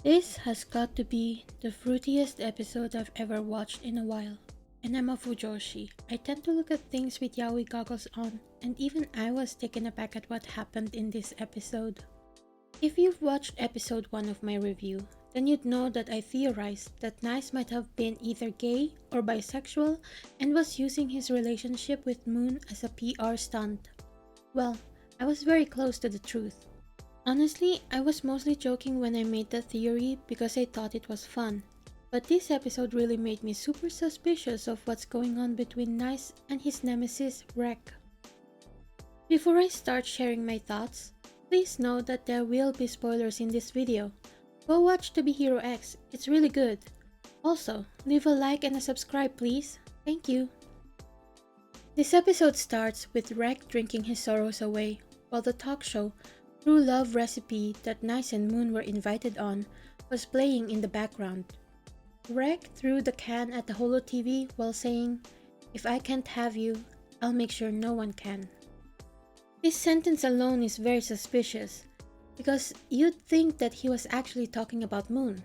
This has got to be the fruitiest episode I've ever watched in a while. And I'm a Fujoshi. I tend to look at things with yaoi goggles on, and even I was taken aback at what happened in this episode. If you've watched episode 1 of my review, then you'd know that I theorized that Nice might have been either gay or bisexual and was using his relationship with Moon as a PR stunt. Well, I was very close to the truth. Honestly, I was mostly joking when I made that theory because I thought it was fun. But this episode really made me super suspicious of what's going on between Nice and his nemesis, Rek. Before I start sharing my thoughts, please know that there will be spoilers in this video. Go watch To Be Hero X, it's really good. Also, leave a like and a subscribe please. Thank you. This episode starts with Rek drinking his sorrows away, while the talk show, True Love Recipe that Nice and Moon were invited on, was playing in the background. Rek threw the can at the holo TV while saying, "If I can't have you, I'll make sure no one can." This sentence alone is very suspicious, because you'd think that he was actually talking about Moon,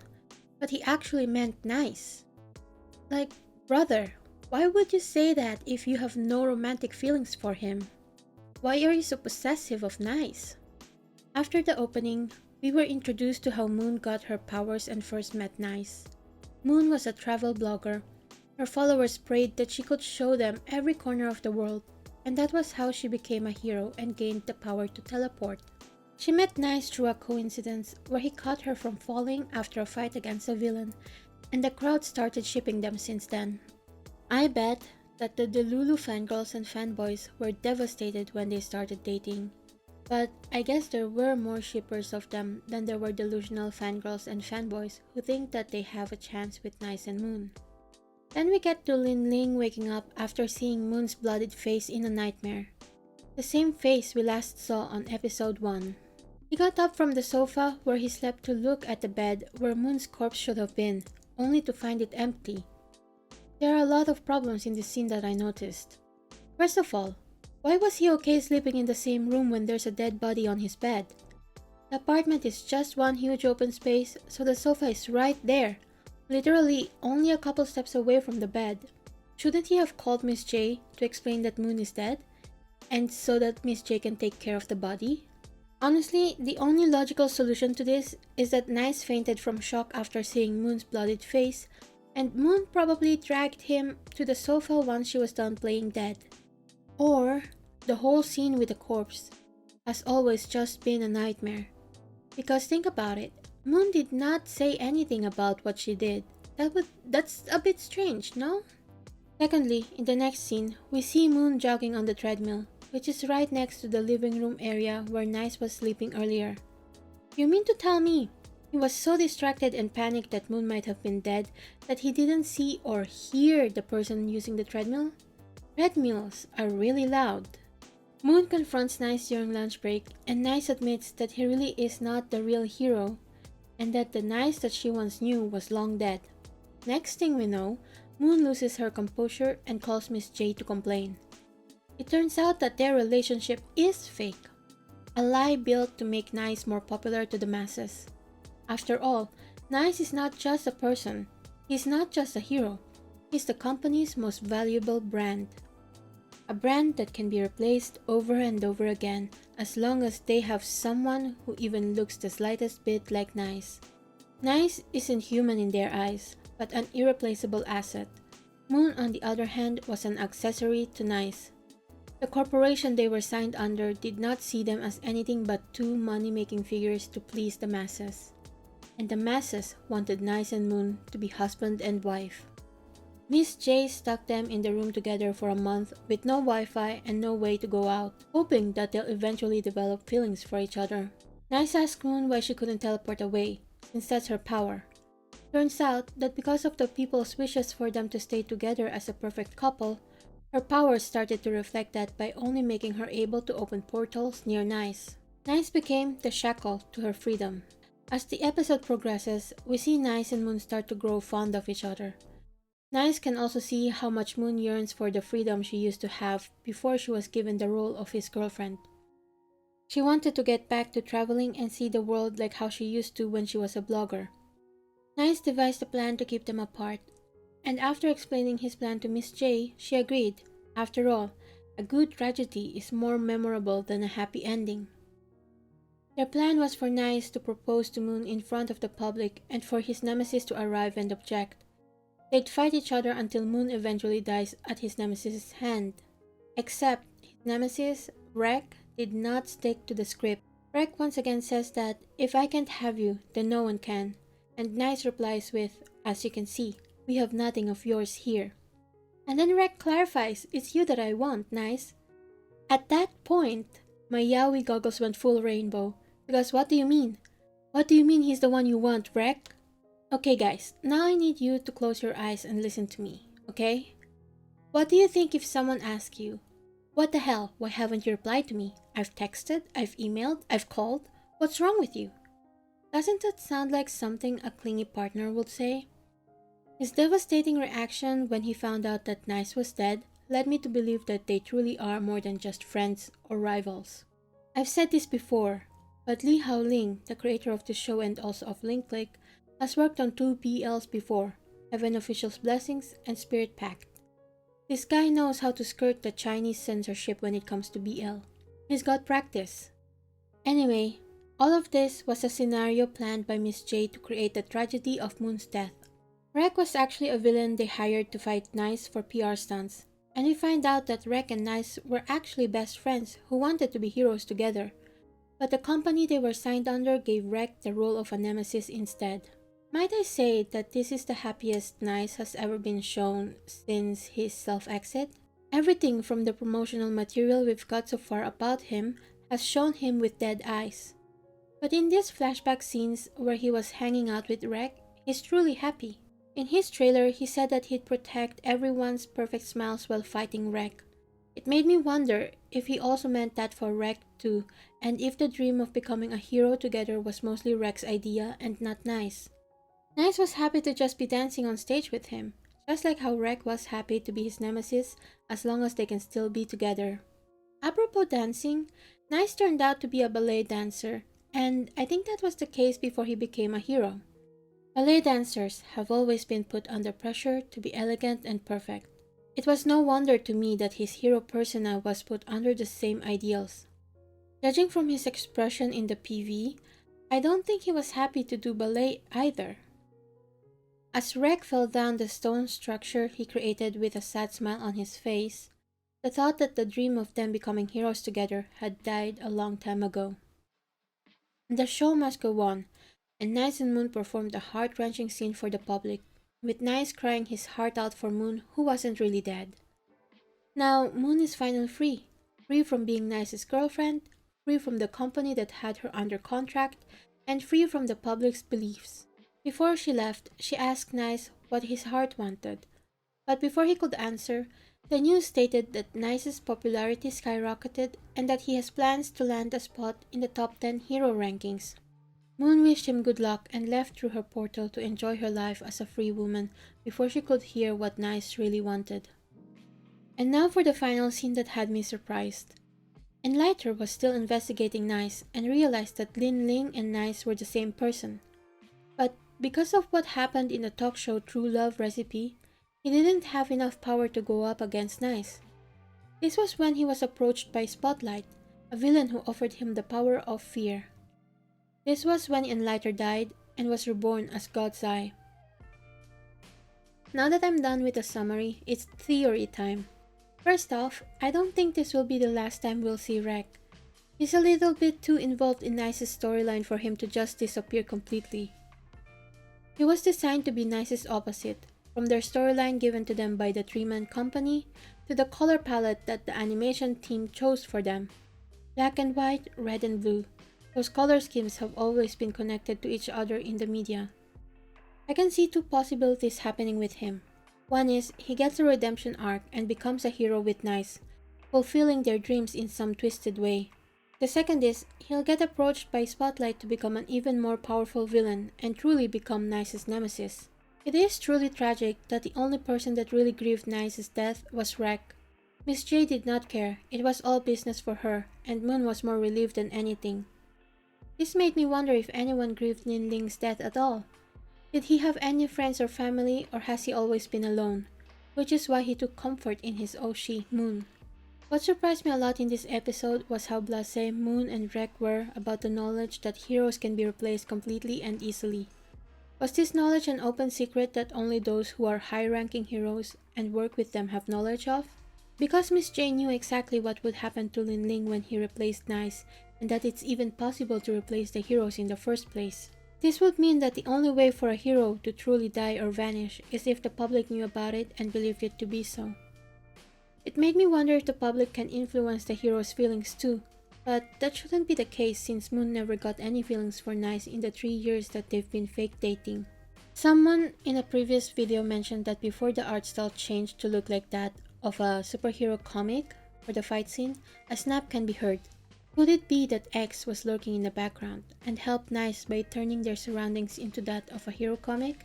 but he actually meant Nice. Like, brother, why would you say that if you have no romantic feelings for him? Why are you so possessive of Nice? After the opening, we were introduced to how Moon got her powers and first met Nice. Moon was a travel blogger. Her followers prayed that she could show them every corner of the world, and that was how she became a hero and gained the power to teleport. She met Nice through a coincidence where he caught her from falling after a fight against a villain, and the crowd started shipping them since then. I bet that the Delulu fangirls and fanboys were devastated when they started dating. But I guess there were more shippers of them than there were delusional fangirls and fanboys who think that they have a chance with Nice and Moon. Then we get to Lin Ling waking up after seeing Moon's bloodied face in a nightmare. The same face we last saw on episode 1. He got up from the sofa where he slept to look at the bed where Moon's corpse should have been, only to find it empty. There are a lot of problems in this scene that I noticed. First of all, why was he okay sleeping in the same room when there's a dead body on his bed? The apartment is just one huge open space, so the sofa is right there, literally only a couple steps away from the bed. Shouldn't he have called Miss J to explain that Moon is dead, and so that Miss J can take care of the body? Honestly, the only logical solution to this is that Nice fainted from shock after seeing Moon's bloodied face, and Moon probably dragged him to the sofa once she was done playing dead. Or the whole scene with the corpse has always just been a nightmare. Because think about it, Moon did not say anything about what she did. That's a bit strange, no? Secondly, in the next scene, we see Moon jogging on the treadmill, which is right next to the living room area where Nice was sleeping earlier. You mean to tell me he was so distracted and panicked that Moon might have been dead that he didn't see or hear the person using the treadmill? Treadmills are really loud. Moon confronts Nice during lunch break, and Nice admits that he really is not the real hero, and that the Nice that she once knew was long dead. Next thing we know, Moon loses her composure and calls Miss J to complain. It turns out that their relationship is fake, a lie built to make Nice more popular to the masses. After all, Nice is not just a person, he's not just a hero, he's the company's most valuable brand. A brand that can be replaced over and over again as long as they have someone who even looks the slightest bit like Nice. Nice isn't human in their eyes, but an irreplaceable asset. Moon, on the other hand, was an accessory to Nice. The corporation they were signed under did not see them as anything but two money-making figures to please the masses. And the masses wanted Nice and Moon to be husband and wife. Miss J stuck them in the room together for a month with no Wi-Fi and no way to go out, hoping that they'll eventually develop feelings for each other. Nice asked Moon why she couldn't teleport away, since that's her power. Turns out that because of the people's wishes for them to stay together as a perfect couple, her powers started to reflect that by only making her able to open portals near Nice. Nice became the shackle to her freedom. As the episode progresses, we see Nice and Moon start to grow fond of each other. Nice can also see how much Moon yearns for the freedom she used to have before she was given the role of his girlfriend. She wanted to get back to traveling and see the world like how she used to when she was a blogger. Nice devised a plan to keep them apart, and after explaining his plan to Miss J, she agreed. After all, a good tragedy is more memorable than a happy ending. Their plan was for Nice to propose to Moon in front of the public and for his nemesis to arrive and object. They'd fight each other until Moon eventually dies at his nemesis' hand. Except, his nemesis, Rek, did not stick to the script. Rek once again says that, if I can't have you, then no one can. And Nice replies with, as you can see, we have nothing of yours here. And then Rek clarifies, it's you that I want, Nice. At that point, my YAYY goggles went full rainbow. Because what do you mean? What do you mean he's the one you want, Rek? Okay guys, now I need you to close your eyes and listen to me, okay? What do you think if someone asks you, what the hell, why haven't you replied to me? I've texted, I've emailed, I've called. What's wrong with you? Doesn't that sound like something a clingy partner would say? His devastating reaction when he found out that Nice was dead led me to believe that they truly are more than just friends or rivals. I've said this before, but Li Haoling, the creator of the show and also of Link Click, has worked on 2 BLs before, Heaven Official's Blessings and Spirit Pact. This guy knows how to skirt the Chinese censorship when it comes to BL. He's got practice. Anyway, all of this was a scenario planned by Miss J to create the tragedy of Moon's death. Rek was actually a villain they hired to fight Nice for PR stunts, and we find out that Rek and Nice were actually best friends who wanted to be heroes together, but the company they were signed under gave Rek the role of a nemesis instead. Might I say that this is the happiest Nice has ever been shown since his self-exit? Everything from the promotional material we've got so far about him has shown him with dead eyes. But in these flashback scenes where he was hanging out with Rek, he's truly happy. In his trailer, he said that he'd protect everyone's perfect smiles while fighting Rek. It made me wonder if he also meant that for Rek too, and if the dream of becoming a hero together was mostly Rek's idea and not Nice. Nice was happy to just be dancing on stage with him, just like how Rek was happy to be his nemesis as long as they can still be together. Apropos dancing, Nice turned out to be a ballet dancer, and I think that was the case before he became a hero. Ballet dancers have always been put under pressure to be elegant and perfect. It was no wonder to me that his hero persona was put under the same ideals. Judging from his expression in the PV, I don't think he was happy to do ballet either. As Rek fell down the stone structure he created with a sad smile on his face, the thought that the dream of them becoming heroes together had died a long time ago. The show must go on, and Nice and Moon performed a heart-wrenching scene for the public, with Nice crying his heart out for Moon, who wasn't really dead. Now, Moon is finally free, free from being Nice's girlfriend, free from the company that had her under contract, and free from the public's beliefs. Before she left, she asked Nice what his heart wanted, but before he could answer, the news stated that Nice's popularity skyrocketed and that he has plans to land a spot in the top 10 hero rankings. Moon wished him good luck and left through her portal to enjoy her life as a free woman before she could hear what Nice really wanted. And now for the final scene that had me surprised. Enlighter was still investigating Nice and realized that Lin Ling and Nice were the same person. But because of what happened in the talk show True Love Recipe, he didn't have enough power to go up against Nice. This was when he was approached by Spotlight, a villain who offered him the power of fear. This was when Enlighter died and was reborn as God's Eye. Now that I'm done with the summary, it's theory time. First off, I don't think this will be the last time we'll see Rek. He's a little bit too involved in Nice's storyline for him to just disappear completely. He was designed to be Nice's opposite, from their storyline given to them by the three-man company to the color palette that the animation team chose for them. Black and white, red and blue. Those color schemes have always been connected to each other in the media. I can see two possibilities happening with him. One is, he gets a redemption arc and becomes a hero with Nice, fulfilling their dreams in some twisted way. The second is, he'll get approached by Spotlight to become an even more powerful villain and truly become Nice's nemesis. It is truly tragic that the only person that really grieved Nice's death was Rek. Miss J did not care, it was all business for her, and Moon was more relieved than anything. This made me wonder if anyone grieved Lin Ling's death at all. Did he have any friends or family, or has he always been alone? Which is why he took comfort in his Oshi, Moon. What surprised me a lot in this episode was how blasé Moon and Rek were about the knowledge that heroes can be replaced completely and easily. Was this knowledge an open secret that only those who are high-ranking heroes and work with them have knowledge of? Because Miss J knew exactly what would happen to Lin Ling when he replaced Nice, and that it's even possible to replace the heroes in the first place. This would mean that the only way for a hero to truly die or vanish is if the public knew about it and believed it to be so. It made me wonder if the public can influence the hero's feelings too, but that shouldn't be the case since Moon never got any feelings for Nice in the 3 years that they've been fake dating. Someone in a previous video mentioned that before the art style changed to look like that of a superhero comic for the fight scene, a snap can be heard. Could it be that X was lurking in the background and helped Nice by turning their surroundings into that of a hero comic?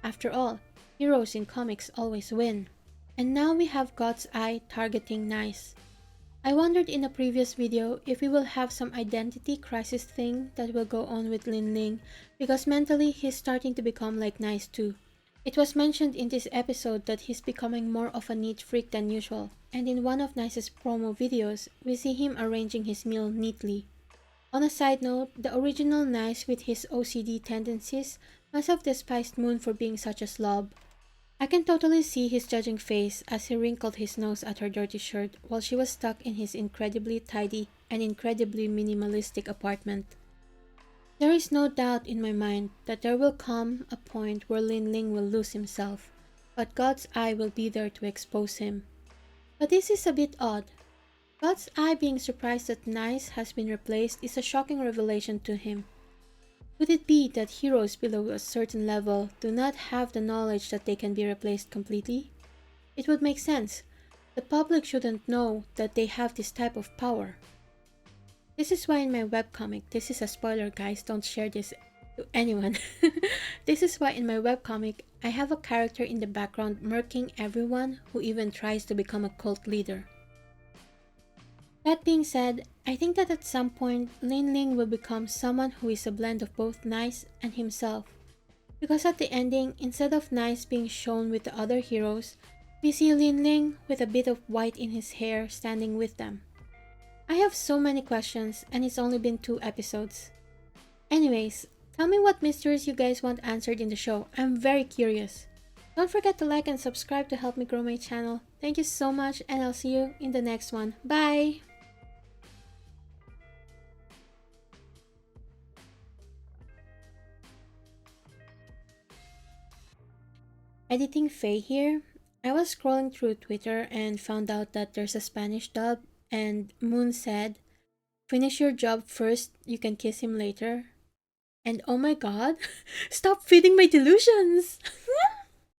After all, heroes in comics always win. And now we have God's Eye targeting Nice. I wondered in a previous video if we will have some identity crisis thing that will go on with Lin Ling because mentally he's starting to become like Nice too. It was mentioned in this episode that he's becoming more of a neat freak than usual, and in one of Nice's promo videos, we see him arranging his meal neatly. On a side note, the original Nice with his OCD tendencies must have despised Moon for being such a slob. I can totally see his judging face as he wrinkled his nose at her dirty shirt while she was stuck in his incredibly tidy and incredibly minimalistic apartment. There is no doubt in my mind that there will come a point where Lin Ling will lose himself, but God's Eye will be there to expose him. But this is a bit odd. God's Eye being surprised that Nice has been replaced is a shocking revelation to him. Could it be that heroes below a certain level do not have the knowledge that they can be replaced completely? It would make sense. The public shouldn't know that they have this type of power. This is why in my webcomic, this is a spoiler guys, don't share this to anyone. This is why in my webcomic, I have a character in the background murking everyone who even tries to become a cult leader. That being said, I think that at some point, Lin Ling will become someone who is a blend of both Nice and himself. Because at the ending, instead of Nice being shown with the other heroes, we see Lin Ling with a bit of white in his hair standing with them. I have so many questions and it's only been 2 episodes. Anyways, tell me what mysteries you guys want answered in the show. I'm very curious. Don't forget to like and subscribe to help me grow my channel. Thank you so much and I'll see you in the next one. Bye! Editing Faye here. I was scrolling through Twitter and found out that there's a Spanish dub and Moon said, "Finish your job first, you can kiss him later." And oh my god, stop feeding my delusions!